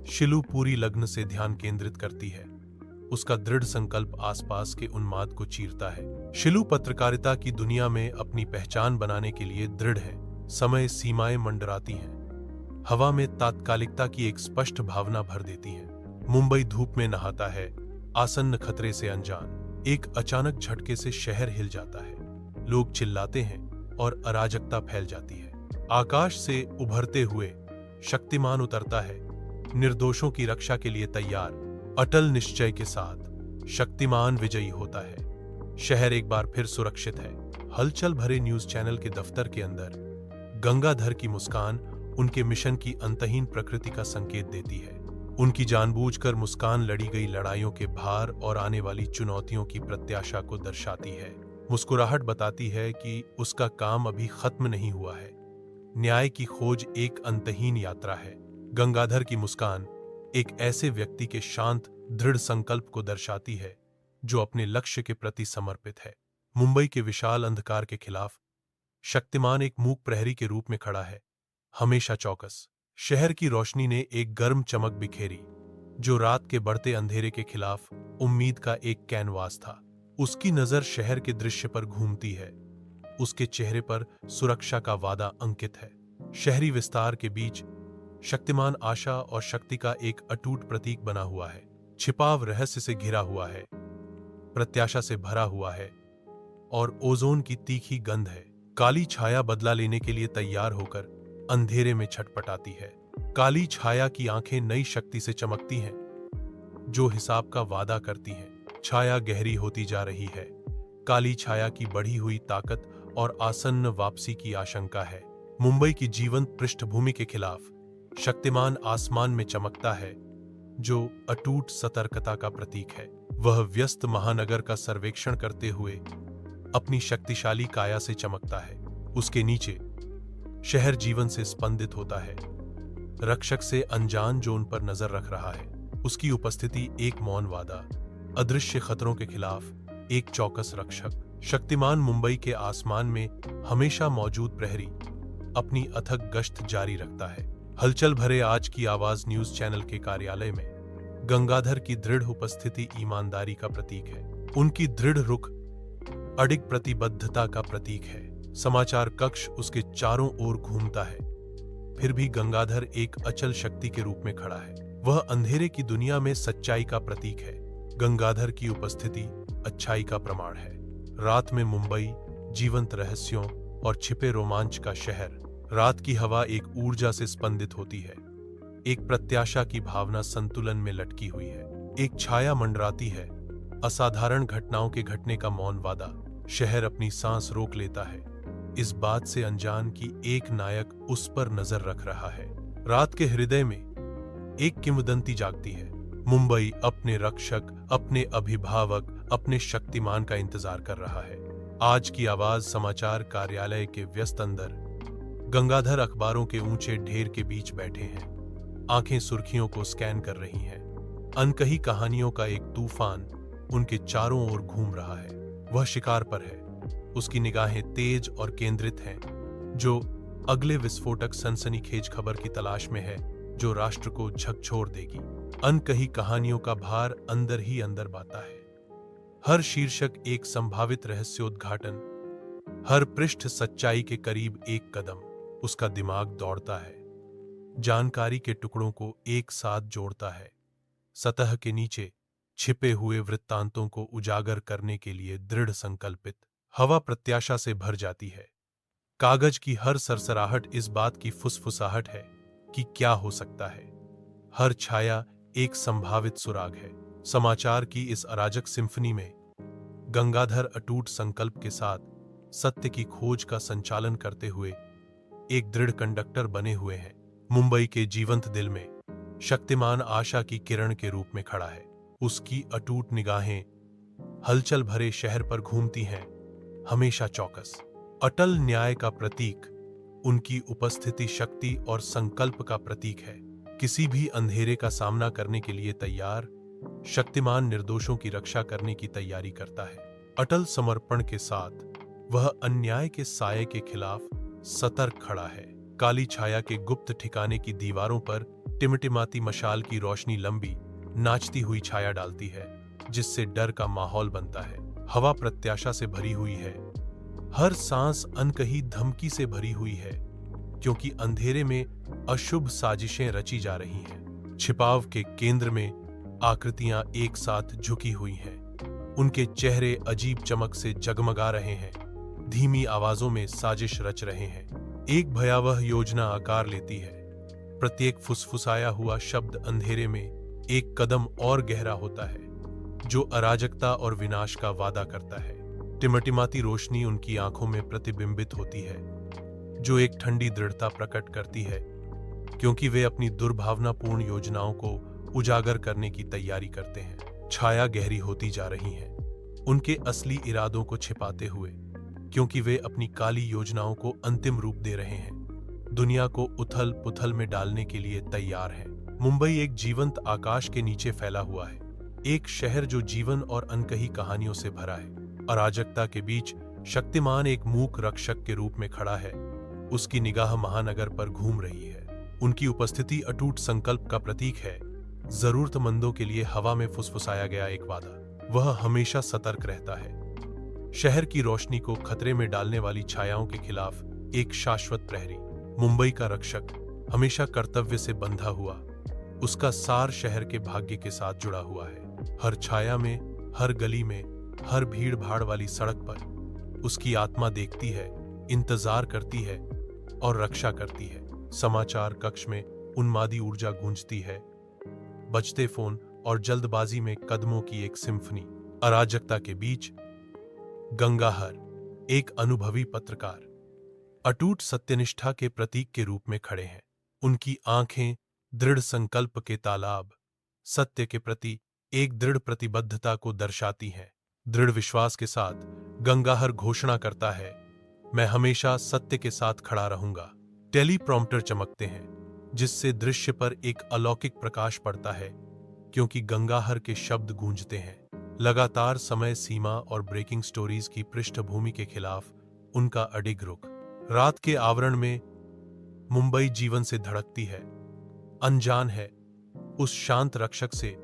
शिलू पूरी लगन से ध्यान केंद्रित करती है। उसका दृढ़ संकल्प आसपास के उन्माद को चीरता है। शिलू पत्रकारिता की दुनिया में अपनी पहचान बनाने के लिए दृढ़ है। समय सीमाएं मंडराती हैं। हवा में तात्कालिकता की एक स्पष्ट भावना भर देती है। मुंबई धूप में नहाता है, आसन्न खतरे से अनजान। एक अचानक झटके से शहर हिल जाता है। लोग चिल्लाते हैं और अराजकता फैल जाती है। आकाश से उभरते हुए शक्तिमान उतरता है, निर्दोषों की रक्षा के लिए तैयार, अटल निश्चय के साथ। शक्तिमान विजयी होता है। शहर एक बार फिर सुरक्षित है। हलचल भरे न्यूज चैनल के दफ्तर के अंदर गंगाधर की मुस्कान उनके मिशन की अंतहीन प्रकृति का संकेत देती है। उनकी जानबूझकर मुस्कान लड़ी गई लड़ाइयों के भार और आने वाली चुनौतियों की प्रत्याशा को दर्शाती है। मुस्कुराहट बताती है कि उसका काम अभी खत्म नहीं हुआ है। न्याय की खोज एक अंतहीन यात्रा है। गंगाधर की मुस्कान एक ऐसे व्यक्ति के शांत दृढ़ संकल्प को दर्शाती है जो अपने लक्ष्य के प्रति समर्पित है। मुंबई के विशाल अंधकार के खिलाफ शक्तिमान एक मूक प्रहरी के रूप में खड़ा है, हमेशा चौकस। शहर की रोशनी ने एक गर्म चमक बिखेरी जो रात के बढ़ते अंधेरे के खिलाफ उम्मीद का एक कैनवास था। उसकी नजर शहर के दृश्य पर घूमती है। उसके चेहरे पर सुरक्षा का वादा अंकित है। शहरी विस्तार के बीच शक्तिमान आशा और शक्ति का एक अटूट प्रतीक बना हुआ है। छिपाव रहस्य से घिरा हुआ है, प्रत्याशा से भरा हुआ है और ओजोन की तीखी गंध है। काली छाया बदला लेने के लिए तैयार होकर अंधेरे में छटपटाती है। काली छाया की आंखें नई शक्ति से चमकती हैं, जो हिसाब का वादा करती हैं। छाया गहरी होती जा रही है। काली छाया की बढ़ी हुई ताकत और आसन्न वापसी की आशंका है। मुंबई की जीवंत पृष्ठभूमि के खिलाफ शक्तिमान आसमान में चमकता है, जो अटूट सतर्कता का प्रतीक है। वह व्यस्त महानगर का सर्वेक्षण करते हुए अपनी शक्तिशाली काया से चमकता है। उसके नीचे शहर जीवन से स्पंदित होता है, रक्षक से अनजान जो उन पर नजर रख रहा है। उसकी उपस्थिति एक मौन वादा, अदृश्य खतरों के खिलाफ एक चौकस रक्षक। शक्तिमान मुंबई के आसमान में हमेशा मौजूद प्रहरी अपनी अथक गश्त जारी रखता है। हलचल भरे आज की आवाज न्यूज चैनल के कार्यालय में गंगाधर की दृढ़ उपस्थिति ईमानदारी का प्रतीक है। उनकी दृढ़ रुख अडिग प्रतिबद्धता का प्रतीक है। समाचार कक्ष उसके चारों ओर घूमता है, फिर भी गंगाधर एक अचल शक्ति के रूप में खड़ा है। वह अंधेरे की दुनिया में सच्चाई का प्रतीक है। गंगाधर की उपस्थिति अच्छाई का प्रमाण है। रात में मुंबई जीवंत रहस्यों और छिपे रोमांच का शहर। रात की हवा एक ऊर्जा से स्पंदित होती है। एक प्रत्याशा की भावना संतुलन में लटकी हुई है। एक छाया मंडराती है, असाधारण घटनाओं के घटने का मौन वादा। शहर अपनी सांस रोक लेता है, इस बात से अनजान कि एक नायक उस पर नजर रख रहा है। रात के हृदय में एक किंवदंती जागती है। मुंबई अपने रक्षक, अपने अभिभावक, अपने शक्तिमान का इंतजार कर रहा है। आज की आवाज समाचार कार्यालय के व्यस्त अंदर गंगाधर अखबारों के ऊंचे ढेर के बीच बैठे हैं। आंखें सुर्खियों को स्कैन कर रही हैं। अनकही कहानियों का एक तूफान उनके चारों ओर घूम रहा है। वह शिकार पर है। उसकी निगाहें तेज और केंद्रित हैं, जो अगले विस्फोटक सनसनीखेज खबर की तलाश में है जो राष्ट्र को झकझोर देगी। अनकही कहानियों का भार अंदर ही अंदर बाता है। हर शीर्षक एक संभावित रहस्योद्घाटन, हर पृष्ठ सच्चाई के करीब एक कदम। उसका दिमाग दौड़ता है, जानकारी के टुकड़ों को एक साथ जोड़ता है। सतह के नीचे छिपे हुए वृत्तांतों को उजागर करने के लिए दृढ़ संकल्पित। हवा प्रत्याशा से भर जाती है। कागज की हर सरसराहट इस बात की फुसफुसाहट है कि क्या हो सकता है। हर छाया एक संभावित सुराग है। समाचार की इस अराजक सिम्फनी में गंगाधर अटूट संकल्प के साथ सत्य की खोज का संचालन करते हुए एक दृढ़ कंडक्टर बने हुए हैं। मुंबई के जीवंत दिल में शक्तिमान आशा की किरण के रूप में खड़ा है। उसकी अटूट निगाहें हलचल भरे शहर पर घूमती हैं, हमेशा चौकस। अटल न्याय का प्रतीक, उनकी उपस्थिति शक्ति और संकल्प का प्रतीक है। किसी भी अंधेरे का सामना करने के लिए तैयार, शक्तिमान निर्दोषों की रक्षा करने की तैयारी करता है। अटल समर्पण के साथ वह अन्याय के साये के खिलाफ सतर्क खड़ा है। काली छाया के गुप्त ठिकाने की दीवारों पर टिमटिमाती मशाल की रोशनी लंबी नाचती हुई छाया डालती है, जिससे डर का माहौल बनता है। हवा प्रत्याशा से भरी हुई है, हर सांस अनकही धमकी से भरी हुई है, क्योंकि अंधेरे में अशुभ साजिशें रची जा रही हैं। छिपाव के केंद्र में आकृतियां एक साथ झुकी हुई हैं, उनके चेहरे अजीब चमक से जगमगा रहे हैं, धीमी आवाजों में साजिश रच रहे हैं। एक भयावह योजना आकार लेती है। प्रत्येक फुसफुसाया हुआ शब्द अंधेरे में एक कदम और गहरा होता है, जो अराजकता और विनाश का वादा करता है। टिमटिमाती रोशनी उनकी आंखों में प्रतिबिंबित होती है, जो एक ठंडी दृढ़ता प्रकट करती है, क्योंकि वे अपनी दुर्भावनापूर्ण योजनाओं को उजागर करने की तैयारी करते हैं। छाया गहरी होती जा रही है, उनके असली इरादों को छिपाते हुए, क्योंकि वे अपनी काली योजनाओं को अंतिम रूप दे रहे हैं, दुनिया को उथल पुथल में डालने के लिए तैयार हैं। मुंबई एक जीवंत आकाश के नीचे फैला हुआ है, एक शहर जो जीवन और अनकही कहानियों से भरा है। अराजकता के बीच शक्तिमान एक मूक रक्षक के रूप में खड़ा है, उसकी निगाह महानगर पर घूम रही है। उनकी उपस्थिति अटूट संकल्प का प्रतीक है, जरूरतमंदों के लिए हवा में फुसफुसाया गया एक वादा। वह हमेशा सतर्क रहता है, शहर की रोशनी को खतरे में डालने वाली छायाओं के खिलाफ एक शाश्वत प्रहरी। मुंबई का रक्षक हमेशा कर्तव्य से बंधा हुआ, उसका सार शहर के भाग्य के साथ जुड़ा हुआ है। हर छाया में, हर गली में, हर भीड़ भाड़ वाली सड़क पर उसकी आत्मा देखती है, इंतजार करती है और रक्षा करती है। समाचार कक्ष में उन्मादी ऊर्जा गूंजती है, बजते फोन और जल्दबाजी में कदमों की एक सिम्फनी। अराजकता के बीच गंगाहर, एक अनुभवी पत्रकार, अटूट सत्यनिष्ठा के प्रतीक के रूप में खड़े हैं। उनकी आंखें दृढ़ संकल्प के तालाब, सत्य के प्रति एक दृढ़ प्रतिबद्धता को दर्शाती हैं। दृढ़ विश्वास के साथ गंगाहर घोषणा करता है, मैं हमेशा सत्य के साथ खड़ा रहूंगा। टेलीप्रॉम्प्टर चमकते हैं, जिससे दृश्य पर एक अलौकिक प्रकाश पड़ता है, क्योंकि गंगाहर के शब्द गूंजते हैं। लगातार समय सीमा और ब्रेकिंग स्टोरीज की पृष्ठभूमि के खिलाफ उनका अडिग रुख। रात के आवरण में मुंबई जीवन से धड़कती है, अनजान है उस शांत रक्षक से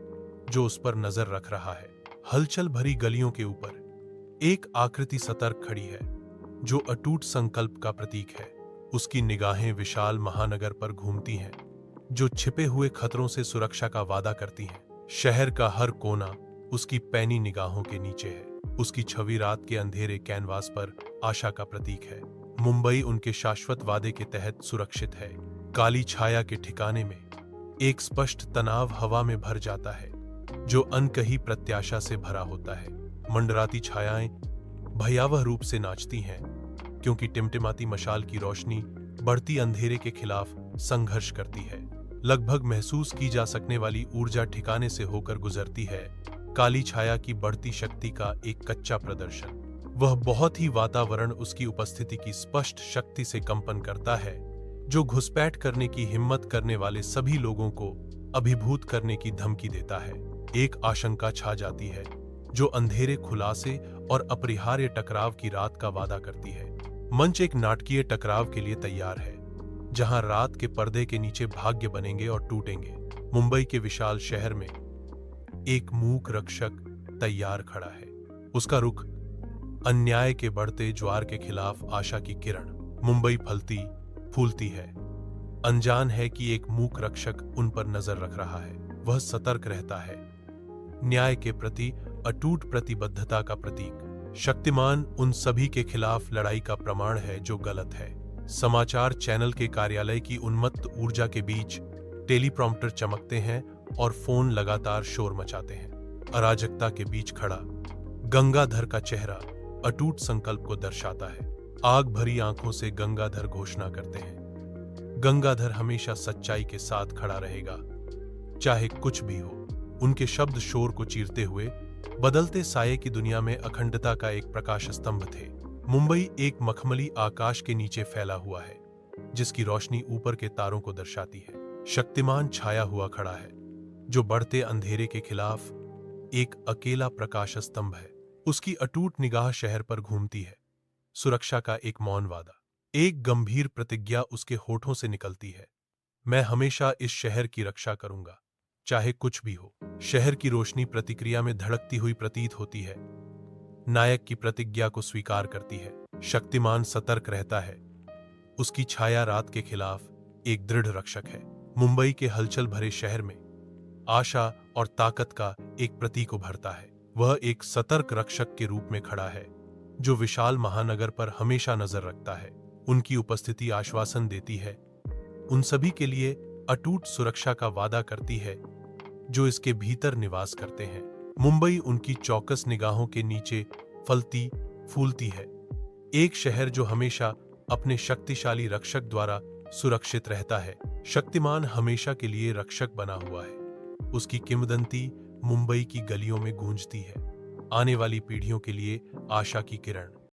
जो उस पर नजर रख रहा है। हलचल भरी गलियों के ऊपर एक आकृति सतर्क खड़ी है, जो अटूट संकल्प का प्रतीक है। उसकी निगाहें विशाल महानगर पर घूमती हैं, जो छिपे हुए खतरों से सुरक्षा का वादा करती हैं। शहर का हर कोना उसकी पैनी निगाहों के नीचे है। उसकी छवि रात के अंधेरे कैनवास पर आशा का प्रतीक है। मुंबई उनके शाश्वत वादे के तहत सुरक्षित है। काली छाया के ठिकाने में एक स्पष्ट तनाव हवा में भर जाता है, जो अनकही प्रत्याशा से भरा होता है। मंडराती छायाएं भयावह रूप से नाचती हैं, क्योंकि टिमटिमाती मशाल की रोशनी बढ़ती अंधेरे के खिलाफ संघर्ष करती है। लगभग महसूस की जा सकने वाली ऊर्जा ठिकाने से होकर गुजरती है। काली छाया की बढ़ती शक्ति का एक कच्चा प्रदर्शन। वह बहुत ही वातावरण उसकी उपस्थिति की स्पष्ट शक्ति से कंपन करता है, जो घुसपैठ करने की हिम्मत करने वाले सभी लोगों को अभिभूत करने की धमकी देता है। एक आशंका छा जाती है, जो अंधेरे खुलासे और अपरिहार्य टकराव की रात का वादा करती है। मंच एक नाटकीय टकराव के लिए तैयार है, जहां रात के पर्दे के नीचे भाग्य बनेंगे और टूटेंगे। मुंबई के विशाल शहर में एक मूक रक्षक तैयार खड़ा है। उसका रुख अन्याय के बढ़ते ज्वार के खिलाफ आशा की किरण। मुंबई फलती फूलती है, अनजान है कि एक मूक रक्षक उन पर नजर रख रहा है। वह सतर्क रहता है, न्याय के प्रति अटूट प्रतिबद्धता का प्रतीक। शक्तिमान उन सभी के खिलाफ लड़ाई का प्रमाण है जो गलत है। समाचार चैनल के कार्यालय की उन्मत्त ऊर्जा के बीच टेलीप्रॉम्प्टर चमकते हैं और फोन लगातार शोर मचाते हैं। अराजकता के बीच खड़ा गंगाधर का चेहरा अटूट संकल्प को दर्शाता है। आग भरी आंखों से गंगाधर घोषणा करते हैं, गंगाधर हमेशा सच्चाई के साथ खड़ा रहेगा, चाहे कुछ भी हो। उनके शब्द शोर को चीरते हुए बदलते साये की दुनिया में अखंडता का एक प्रकाश स्तंभ थे। मुंबई एक मखमली आकाश के नीचे फैला हुआ है, जिसकी रोशनी ऊपर के तारों को दर्शाती है। शक्तिमान छाया हुआ खड़ा है, जो बढ़ते अंधेरे के खिलाफ एक अकेला प्रकाश स्तंभ है। उसकी अटूट निगाह शहर पर घूमती है, सुरक्षा का एक मौन वादा, एक गंभीर प्रतिज्ञा उसके होठों से निकलती है। मैं हमेशा इस शहर की रक्षा करूंगा, चाहे कुछ भी हो। शहर की रोशनी प्रतिक्रिया में धड़कती हुई प्रतीत होती है, नायक की प्रतिज्ञा को स्वीकार करती है। शक्तिमान सतर्क रहता है, उसकी छाया रात के खिलाफ एक दृढ़ रक्षक है। मुंबई के हलचल भरे शहर में आशा और ताकत का एक प्रतीक उभरता है। वह एक सतर्क रक्षक के रूप में खड़ा है, जो विशाल महानगर पर हमेशा नजर रखता है। उनकी उपस्थिति आश्वासन देती है, उन सभी के लिए अटूट सुरक्षा का वादा करती है जो इसके भीतर निवास करते हैं। मुंबई उनकी चौकस निगाहों के नीचे फलती फूलती है, एक शहर जो हमेशा अपने शक्तिशाली रक्षक द्वारा सुरक्षित रहता है। शक्तिमान हमेशा के लिए रक्षक बना हुआ है, उसकी किंवदंती मुंबई की गलियों में गूंजती है, आने वाली पीढ़ियों के लिए आशा की किरण।